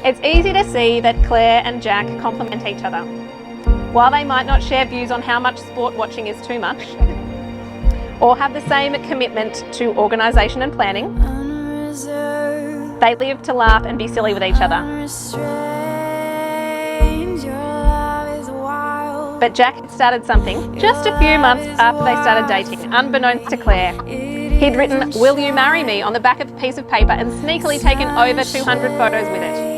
It's easy to see that Claire and Jack complement each other. While they might not share views on how much sport watching is too much, or have the same commitment to organisation and planning, they live to laugh and be silly with each other. But Jack had started something just a few months after they started dating, unbeknownst to Claire. He'd written, "Will you marry me?" on the back of a piece of paper and sneakily taken over 200 photos with it.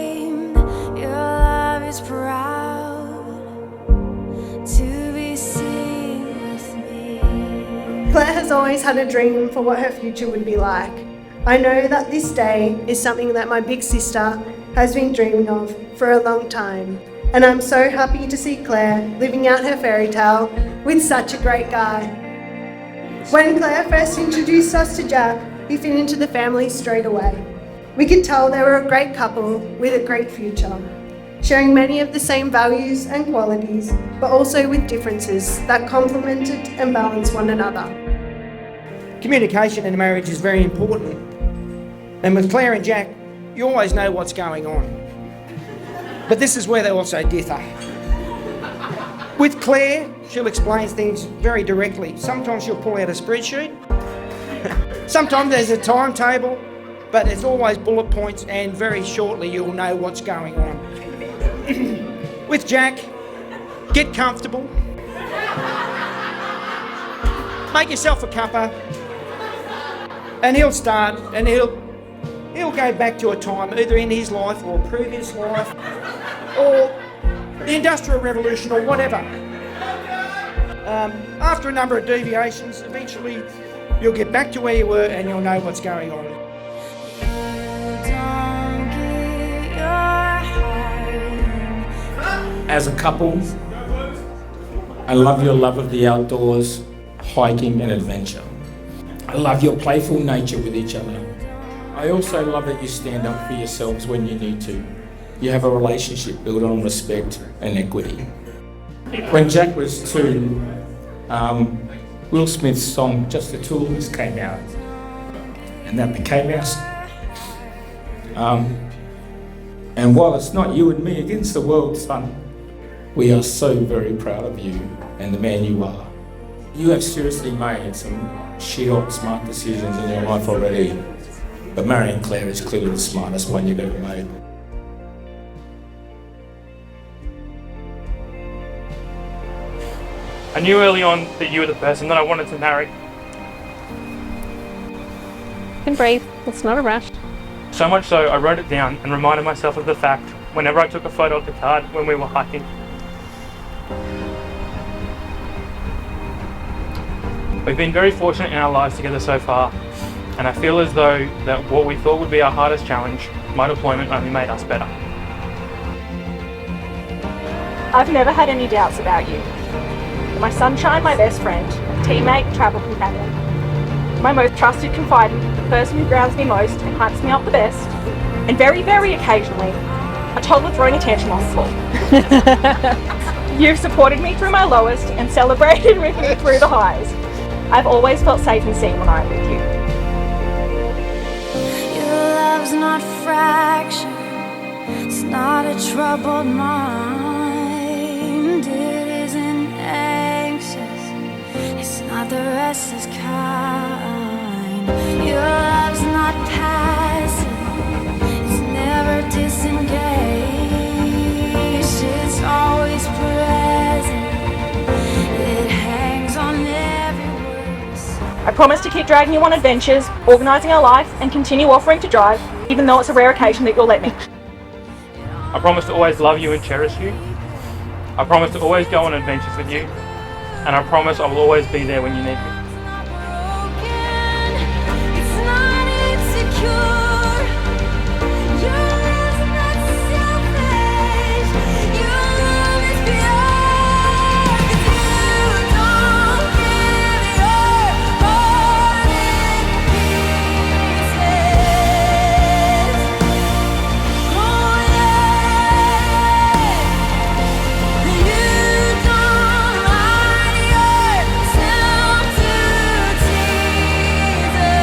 Claire has always had a dream for what her future would be like. I know that this day is something that my big sister has been dreaming of for a long time, and I'm so happy to see Claire living out her fairy tale with such a great guy. When Claire first introduced us to Jack, we fit into the family straight away. We could tell they were a great couple with a great future, sharing many of the same values and qualities, but also with differences that complemented and balanced one another. Communication in a marriage is very important. And with Claire and Jack, you always know what's going on. But this is where they also differ. With Claire, she'll explain things very directly. Sometimes she'll pull out a spreadsheet. Sometimes there's a timetable, but it's always bullet points, and very shortly you'll know what's going on. With Jack, get comfortable. Make yourself a cuppa. And he'll start, and he'll go back to a time either in his life or previous life or the Industrial Revolution or whatever. After a number of deviations, eventually you'll get back to where you were and you'll know what's going on. As a couple, I love your love of the outdoors, hiking and adventure. I love your playful nature with each other. I also love that you stand up for yourselves when you need to. You have a relationship built on respect and equity. When Jack was 2, Will Smith's song Just the Two of Us came out, and that became our song. And while it's not you and me against the world, son, we are so very proud of you and the man you are. You have seriously made some shit-hot smart decisions in your life already, but marrying Claire is clearly the smartest one you've ever made. I knew early on that you were the person that I wanted to marry. You can breathe, it's not a rush. So much so, I wrote it down and reminded myself of the fact whenever I took a photo of the card when we were hiking. We've been very fortunate in our lives together so far, and I feel as though that what we thought would be our hardest challenge, my deployment, only made us better. I've never had any doubts about you. My sunshine, my best friend, teammate, travel companion. My most trusted confidant, the person who grounds me most and hypes me up the best, and very, very occasionally, a toddler throwing a tantrum on the floor. You've supported me through my lowest and celebrated with me through the highs. I've always felt safe and seen when I'm with you. Your love's not fractured, it's not a troubled mind, it isn't anxious, it's not the restless kind. Your love's not passive, it's never disengaged, it's always present, it hangs on every word. I promise to keep dragging you on adventures, organising our life, and continue offering to drive, even though it's a rare occasion that you'll let me. I promise to always love you and cherish you. I promise to always go on adventures with you. And I promise I will always be there when you need me. It's not insecure, your love's not selfish, your love is pure, 'cause you don't give your heart in pieces. Oh yeah, you don't lie yourself to tease us.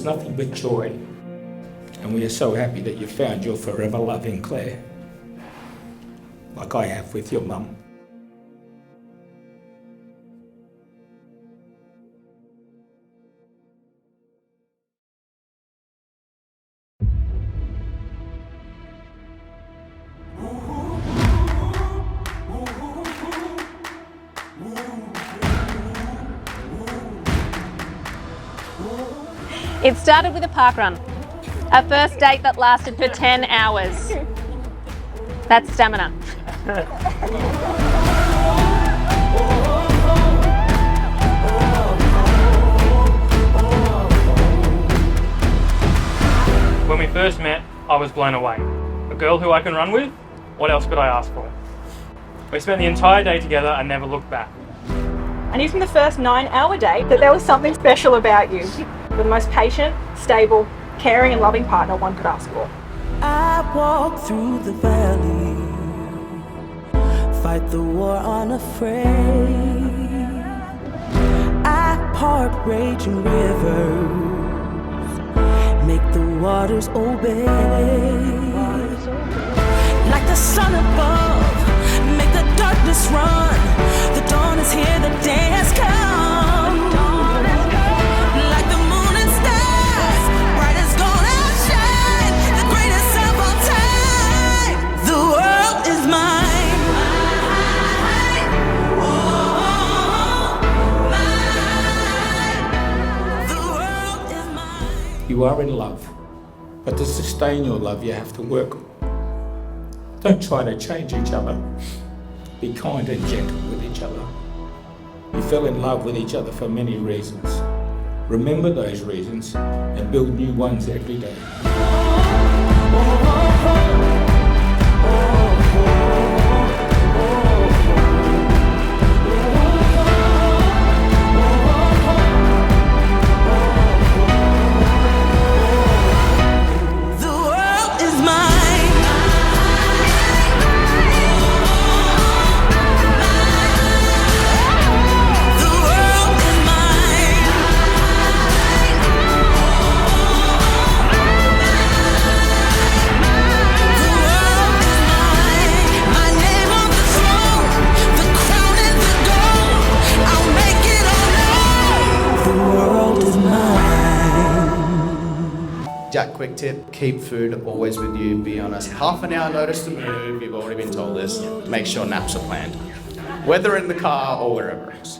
us nothing but joy. And we are so happy that you found your forever love in Claire, like I have with your mum. It started with a park run, a first date that lasted for 10 hours. That's stamina. When we first met, I was blown away. A girl who I can run with? What else could I ask for? We spent the entire day together and never looked back. I knew from the first 9-hour date that there was something special about you. You're the most patient, stable, caring and loving partner one could ask for. I walk through the valley, fight the war unafraid. I part raging rivers, make the waters obey. Like the sun above, make the darkness run. The dawn is here, the day has come. Like the moon and stars, bright as gold outshine, the greatest of all time. The world is mine. The world is mine. You are in love, but to sustain your love, you have to work. Don't try to change each other. Be kind and gentle with each other. You fell in love with each other for many reasons. Remember those reasons and build new ones every day. The world is mine. The world is mine. The world is mine. My name on the throne, the crown and the gold. I'll make it all known. The world is mine. Jack, quick tip, keep food always with you. Be honest. Half an hour notice to move, you've already been told this. Make sure naps are planned. Whether in the car or wherever else.